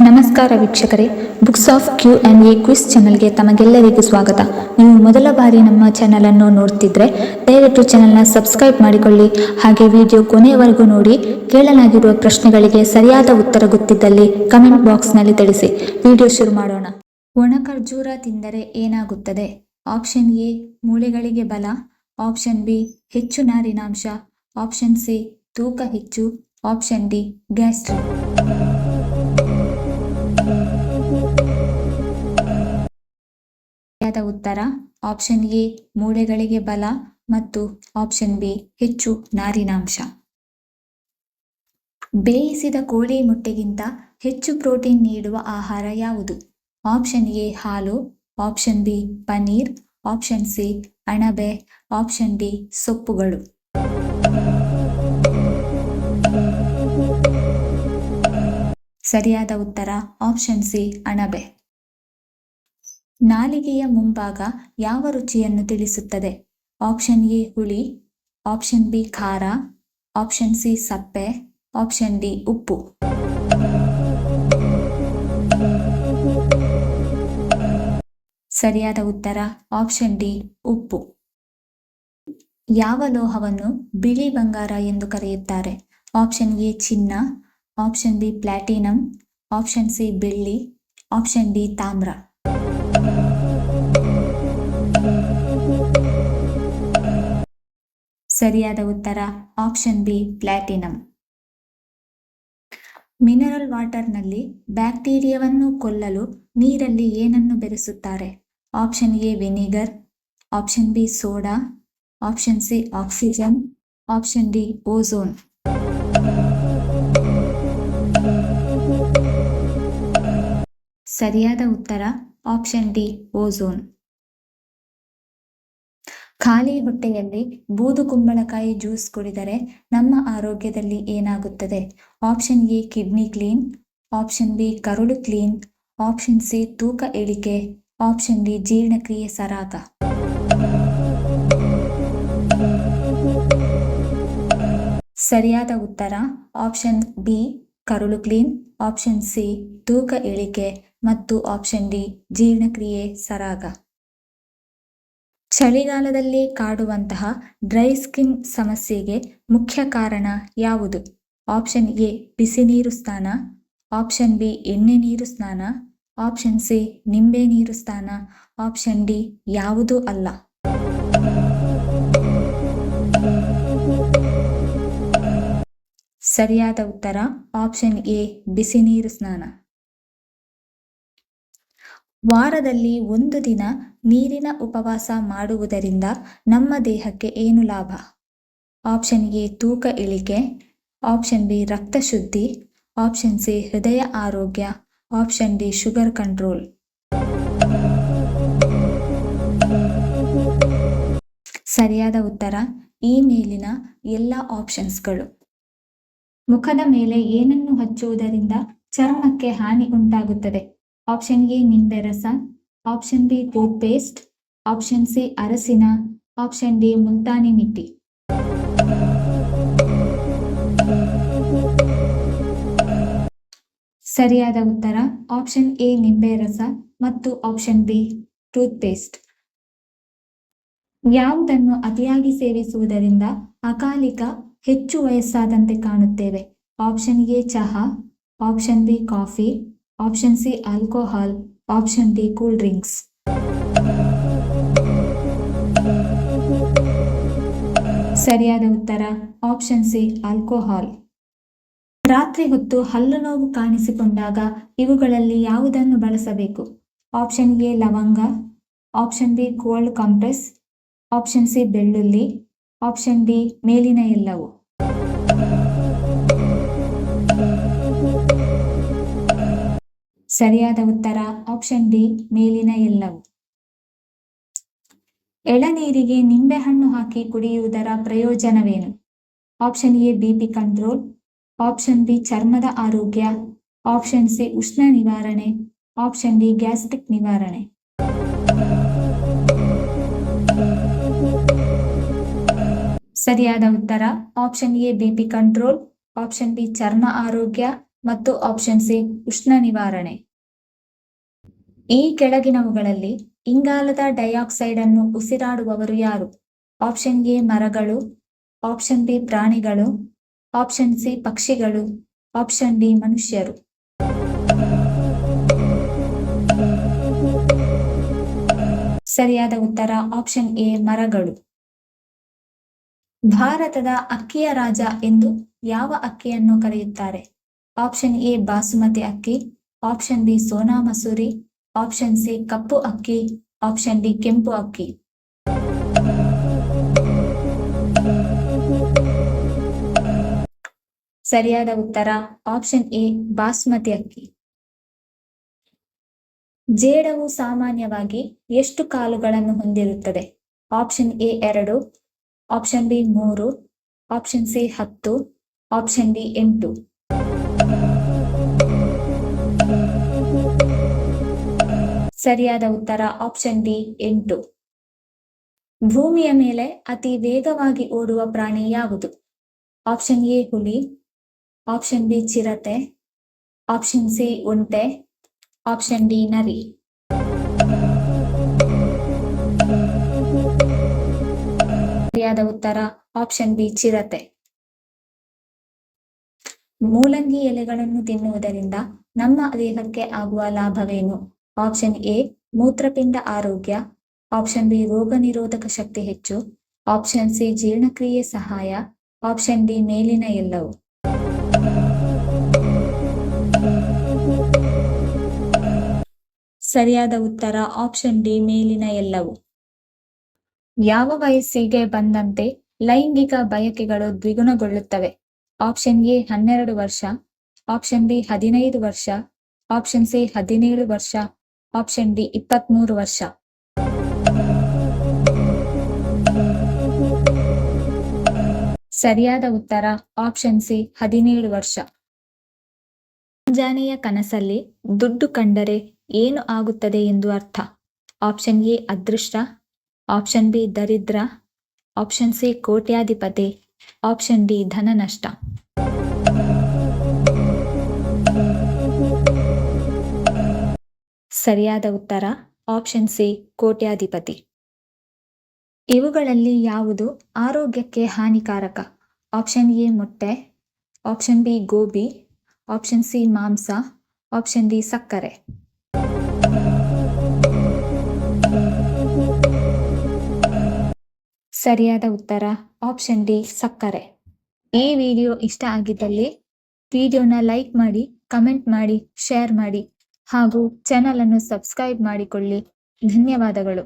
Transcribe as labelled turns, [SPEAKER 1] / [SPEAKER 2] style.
[SPEAKER 1] ನಮಸ್ಕಾರ ವೀಕ್ಷಕರೇ, books of Q&A quiz ಚಾನಲ್ಗೆ ತಮಗೆಲ್ಲರಿಗೂ ಸ್ವಾಗತ. ನೀವು ಮೊದಲ ಬಾರಿ ನಮ್ಮ ಚಾನಲ್ ಅನ್ನು ನೋಡ್ತಿದ್ರೆ ದಯವಿಟ್ಟು ಚಾನಲ್ನ ಸಬ್ಸ್ಕ್ರೈಬ್ ಮಾಡಿಕೊಳ್ಳಿ. ಹಾಗೆ ವಿಡಿಯೋ ಕೊನೆಯವರೆಗೂ ನೋಡಿ. ಕೇಳಲಾಗಿರುವ ಪ್ರಶ್ನೆಗಳಿಗೆ ಸರಿಯಾದ ಉತ್ತರ ಗೊತ್ತಿದ್ದಲ್ಲಿ ಕಮೆಂಟ್ ಬಾಕ್ಸ್ನಲ್ಲಿ ತಿಳಿಸಿ. ವಿಡಿಯೋ ಶುರು ಮಾಡೋಣ. ಒಣ ಖರ್ಜೂರ ತಿಂದರೆ ಏನಾಗುತ್ತದೆ? ಆಪ್ಷನ್ ಎ ಮೂಳೆಗಳಿಗೆ ಬಲ, ಆಪ್ಷನ್ ಬಿ ಹೆಚ್ಚು ನಾರಿನಾಂಶ, ಆಪ್ಷನ್ ಸಿ ತೂಕ ಹೆಚ್ಚು, ಆಪ್ಷನ್ ಡಿ ಗ್ಯಾಸ್ಟ್ರಿಕ್. ಸರಿಯಾದ ಉತ್ತರ ಆಪ್ಷನ್ ಎ ಮೂಳೆಗಳಿಗೆ ಬಲ ಮತ್ತು ಆಪ್ಷನ್ ಬಿ ಹೆಚ್ಚು ನಾರಿನಾಂಶ. ಬೇಯಿಸಿದ ಕೋಳಿ ಮೊಟ್ಟೆಗಿಂತ ಹೆಚ್ಚು ಪ್ರೋಟೀನ್ ನೀಡುವ ಆಹಾರ ಯಾವುದು? ಆಪ್ಷನ್ ಎ ಹಾಲು, option B paneer, option C ಅಣಬೆ, ಆಪ್ಷನ್ ಡಿ ಸೊಪ್ಪುಗಳು. ಸರಿಯಾದ ಉತ್ತರ ಆಪ್ಷನ್ ಸಿ ಅಣಬೆ. ನಾಲಿಗೆಯ ಮುಂಭಾಗ ಯಾವ ರುಚಿಯನ್ನು ತಿಳಿಸುತ್ತದೆ? ಆಪ್ಷನ್ ಎ ಹುಳಿ, ಆಪ್ಷನ್ ಬಿ ಖಾರ, ಆಪ್ಷನ್ ಸಿ ಸಪ್ಪೆ, ಆಪ್ಷನ್ ಡಿ ಉಪ್ಪು. ಸರಿಯಾದ ಉತ್ತರ ಆಪ್ಷನ್ ಡಿ ಉಪ್ಪು. ಯಾವ ಲೋಹವನ್ನು ಬಿಳಿ ಬಂಗಾರ ಎಂದು ಕರೆಯುತ್ತಾರೆ? ಆಪ್ಷನ್ ಎ ಚಿನ್ನ, option B platinum, option C ಬೆಳ್ಳಿ, ಆಪ್ಷನ್ ಡಿ ತಾಮ್ರ. ಸರಿಯಾದ ಉತ್ತರ ಆಪ್ಷನ್ ಬಿ ಪ್ಲಾಟಿನಂ. ಮಿನರಲ್ ವಾಟರ್ನಲ್ಲಿ ಬ್ಯಾಕ್ಟೀರಿಯಾವನ್ನು ಕೊಲ್ಲಲು ನೀರಲ್ಲಿ ಏನನ್ನು ಬೆರೆಸುತ್ತಾರೆ? Option A vinegar, option B soda, option C oxygen, option D ozone. ಸರಿಯಾದ ಉತ್ತರ ಆಪ್ಷನ್ ಡಿ ಓಝೋನ್. ಖಾಲಿ ಹೊಟ್ಟೆಯಲ್ಲಿ ಬೂದು ಕುಂಬಳಕಾಯಿ ಜ್ಯೂಸ್ ಕುಡಿದರೆ ನಮ್ಮ ಆರೋಗ್ಯದಲ್ಲಿ ಏನಾಗುತ್ತದೆ? Option A kidney clean, option B ಕರುಳು ಕ್ಲೀನ್, ಆಪ್ಷನ್ ಸಿ ತೂಕ ಇಳಿಕೆ, ಆಪ್ಷನ್ ಡಿ ಜೀರ್ಣಕ್ರಿಯೆ ಸರಾಗ. ಸರಿಯಾದ ಉತ್ತರ ಆಪ್ಷನ್ ಬಿ ಕರುಳು ಕ್ಲೀನ್, ಆಪ್ಷನ್ ಸಿ ತೂಕ ಇಳಿಕೆ ಮತ್ತು ಆಪ್ಷನ್ ಡಿ ಜೀರ್ಣಕ್ರಿಯೆ ಸರಾಗ. ಚಳಿಗಾಲದಲ್ಲಿ ಕಾಡುವಂತಹ ಡ್ರೈ ಸ್ಕಿನ್ ಸಮಸ್ಯೆಗೆ ಮುಖ್ಯ ಕಾರಣ ಯಾವುದು? ಆಪ್ಷನ್ ಎ ಬಿಸಿ ನೀರು ಸ್ನಾನ, ಆಪ್ಷನ್ ಬಿ ಎಣ್ಣೆ ನೀರು ಸ್ನಾನ, ಆಪ್ಷನ್ ಸಿ ನಿಂಬೆ ನೀರು ಸ್ನಾನ, ಆಪ್ಷನ್ ಡಿ ಯಾವುದೂ ಅಲ್ಲ. ಸರಿಯಾದ ಉತ್ತರ ಆಪ್ಷನ್ ಎ ಬಿಸಿ ನೀರು ಸ್ನಾನ. ವಾರದಲ್ಲಿ ಒಂದು ದಿನ ನೀರಿನ ಉಪವಾಸ ಮಾಡುವುದರಿಂದ ನಮ್ಮ ದೇಹಕ್ಕೆ ಏನು ಲಾಭ? ಆಪ್ಷನ್ ಎ ತೂಕ ಇಳಿಕೆ, ಆಪ್ಷನ್ ಬಿ ರಕ್ತ ಶುದ್ಧಿ, ಆಪ್ಷನ್ ಸಿ ಹೃದಯ ಆರೋಗ್ಯ, ಆಪ್ಷನ್ ಡಿ ಶುಗರ್ ಕಂಟ್ರೋಲ್. ಸರಿಯಾದ ಉತ್ತರ ಈ ಮೇಲಿನ ಎಲ್ಲ ಆಪ್ಷನ್ಸ್ಗಳು. ಮುಖದ ಮೇಲೆ ಏನನ್ನು ಹಚ್ಚುವುದರಿಂದ ಚರ್ಮಕ್ಕೆ ಹಾನಿ ಉಂಟಾಗುತ್ತದೆ? ಆಪ್ಷನ್ ಎ ನಿಂಬೆ ರಸ, option B tooth paste, option C ಅರಸಿನ, ಆಪ್ಷನ್ ಡಿ ಮುಲ್ತಾನಿ ಮಿಟ್ಟಿ. ಸರಿಯಾದ ಉತ್ತರ ಆಪ್ಷನ್ ಎ ನಿಂಬೆ ರಸ ಮತ್ತು ಆಪ್ಷನ್ ಬಿ ಟೂತ್ ಪೇಸ್ಟ್. ಯಾವುದನ್ನು ಅತಿಯಾಗಿ ಸೇವಿಸುವುದರಿಂದ ಅಕಾಲಿಕ ಹೆಚ್ಚು ವಯಸ್ಸಾದಂತೆ ಕಾಣುತ್ತೇವೆ? ಆಪ್ಷನ್ ಎ ಚಹಾ, option B coffee, option C alcohol, option D cool drinks. ಸರಿಯಾದ ಉತ್ತರ ಆಪ್ಷನ್ ಸಿ ಆಲ್ಕೋಹಾಲ್. ರಾತ್ರಿ ಹೊತ್ತು ಹಲ್ಲು ನೋವು ಕಾಣಿಸಿಕೊಂಡಾಗ ಇವುಗಳಲ್ಲಿ ಯಾವುದನ್ನು ಬಳಸಬೇಕು? ಆಪ್ಷನ್ ಎ ಲವಂಗ, option B cold compress, option C ಬೆಳ್ಳುಳ್ಳಿ, ಆಪ್ಷನ್ ಡಿ ಮೇಲಿನ ಎಲ್ಲವೂ. ಸರಿಯಾದ ಉತ್ತರ ಆಪ್ಷನ್ ಡಿ ಮೇಲಿನ ಎಲ್ಲವೂ. ಎಳನೀರಿಗೆ ನಿಂಬೆಹಣ್ಣು ಹಾಕಿ ಕುಡಿಯುವುದರ ಪ್ರಯೋಜನವೇನು? Option A BP control, option B ಚರ್ಮದ ಆರೋಗ್ಯ, ಆಪ್ಷನ್ ಸಿ ಉಷ್ಣ ನಿವಾರಣೆ, ಆಪ್ಷನ್ ಡಿ ಗ್ಯಾಸ್ಟ್ರಿಕ್ ನಿವಾರಣೆ. ಸರಿಯಾದ ಉತ್ತರ option A BP control, option B ಚರ್ಮ ಆರೋಗ್ಯ, ಮತ್ತು ಆಪ್ಷನ್ ಸಿ ಉಷ್ಣ ನಿವಾರಣೆ. ಈ ಕೆಳಗಿನವುಗಳಲ್ಲಿ ಇಂಗಾಲದ ಡೈಆಕ್ಸೈಡ್ ಅನ್ನು ಉಸಿರಾಡುವವರು ಯಾರು? ಆಪ್ಷನ್ ಎ ಮರಗಳು, ಆಪ್ಷನ್ ಬಿ ಪ್ರಾಣಿಗಳು, ಆಪ್ಷನ್ ಸಿ ಪಕ್ಷಿಗಳು, ಆಪ್ಷನ್ ಡಿ ಮನುಷ್ಯರು. ಸರಿಯಾದ ಉತ್ತರ ಆಪ್ಷನ್ ಎ ಮರಗಳು. ಭಾರತದ ಅಕ್ಕಿಯ ರಾಜ ಎಂದು ಯಾವ ಅಕ್ಕಿಯನ್ನು ಕರೆಯುತ್ತಾರೆ? ಆಪ್ಷನ್ ಎ ಬಾಸುಮತಿ ಅಕ್ಕಿ, option B Sona Masuri, option C ಕಪ್ಪು ಅಕ್ಕಿ, ಆಪ್ಷನ್ ಡಿ ಕೆಂಪು ಅಕ್ಕಿ. ಸರಿಯಾದ ಉತ್ತರ ಆಪ್ಷನ್ ಎ ಬಾಸುಮತಿ ಅಕ್ಕಿ. ಜೇಡವು ಸಾಮಾನ್ಯವಾಗಿ ಎಷ್ಟು ಕಾಲುಗಳನ್ನು ಹೊಂದಿರುತ್ತದೆ? Option A 2, option B 3, option C 10, option D 8. ಸರಿಯಾದ ಉತ್ತರ ಆಪ್ಷನ್ ಡಿ 8. ಭೂಮಿಯ ಮೇಲೆ ಅತಿ ವೇಗವಾಗಿ ಓಡುವ ಪ್ರಾಣಿ ಯಾವುದು? ಆಪ್ಷನ್ ಎ ಹುಲಿ, ಆಪ್ಷನ್ ಬಿ ಚಿರತೆ, ಆಪ್ಷನ್ ಸಿ ಒಂಟೆ, ಆಪ್ಷನ್ ಡಿ ನರಿ. ಸರಿಯಾದ ಉತ್ತರ ಆಪ್ಷನ್ ಬಿ ಚಿರತೆ. ಮೂಲಂಗಿ ಎಲೆಗಳನ್ನು ತಿನ್ನುವುದರಿಂದ ನಮ್ಮ ದೇಹಕ್ಕೆ ಆಗುವ ಲಾಭವೇನು? ಆಪ್ಷನ್ ಎ ಮೂತ್ರಪಿಂಡ ಆರೋಗ್ಯ, ಆಪ್ಷನ್ ಬಿ ರೋಗ ನಿರೋಧಕ ಶಕ್ತಿ ಹೆಚ್ಚು, ಆಪ್ಷನ್ ಸಿ ಜೀರ್ಣಕ್ರಿಯೆ ಸಹಾಯ, ಆಪ್ಷನ್ ಡಿ ಮೇಲಿನ ಎಲ್ಲವೂ. ಸರಿಯಾದ ಉತ್ತರ ಆಪ್ಷನ್ ಡಿ ಮೇಲಿನ ಎಲ್ಲವೂ. ಯಾವ ವಯಸ್ಸಿಗೆ ಬಂದಂತೆ ಲೈಂಗಿಕ ಬಯಕೆಗಳು ದ್ವಿಗುಣಗೊಳ್ಳುತ್ತವೆ? ಆಪ್ಷನ್ ಎ 12 ವರ್ಷ, ಆಪ್ಷನ್ ಬಿ 15 ವರ್ಷ, ಆಪ್ಷನ್ ಸಿ 17 ವರ್ಷ, ಆಪ್ಷನ್ ಡಿ 23 ವರ್ಷ. ಸರಿಯಾದ ಉತ್ತರ ಆಪ್ಷನ್ ಸಿ 17 ವರ್ಷ. ಮುಂಜಾನೆಯ ಕನಸಲ್ಲಿ ದುಡ್ಡು ಕಂಡರೆ ಏನು ಆಗುತ್ತದೆ ಎಂದು ಅರ್ಥ? ಆಪ್ಷನ್ ಎ ಅದೃಷ್ಟ, ಆಪ್ಷನ್ ಬಿ ದರಿದ್ರ, ಆಪ್ಷನ್ ಸಿ ಕೋಟ್ಯಾಧಿಪತಿ, ಆಪ್ಷನ್ ಡಿ ಧನ ನಷ್ಟ. ಸರಿಯಾದ ಉತ್ತರ ಆಪ್ಷನ್ ಸಿ ಕೋಟ್ಯಾಧಿಪತಿ. ಇವುಗಳಲ್ಲಿ ಯಾವುದು ಆರೋಗ್ಯಕ್ಕೆ ಹಾನಿಕಾರಕ? ಆಪ್ಷನ್ ಎ ಮೊಟ್ಟೆ, option B gobi, option C ಮಾಂಸ, ಆಪ್ಷನ್ ಡಿ ಸಕ್ಕರೆ. ಸರಿಯಾದ ಉತ್ತರ ಆಪ್ಷನ್ ಡಿ ಸಕ್ಕರೆ. ಈ ವಿಡಿಯೋ ಇಷ್ಟ ಆಗಿದ್ದಲ್ಲಿ ವಿಡಿಯೋನ ಲೈಕ್ ಮಾಡಿ, ಕಮೆಂಟ್ ಮಾಡಿ, ಶೇರ್ ಮಾಡಿ ಹಾಗೂ ಚಾನಲ್ ಅನ್ನು ಸಬ್ಸ್ಕ್ರೈಬ್ ಮಾಡಿಕೊಳ್ಳಿ. ಧನ್ಯವಾದಗಳು.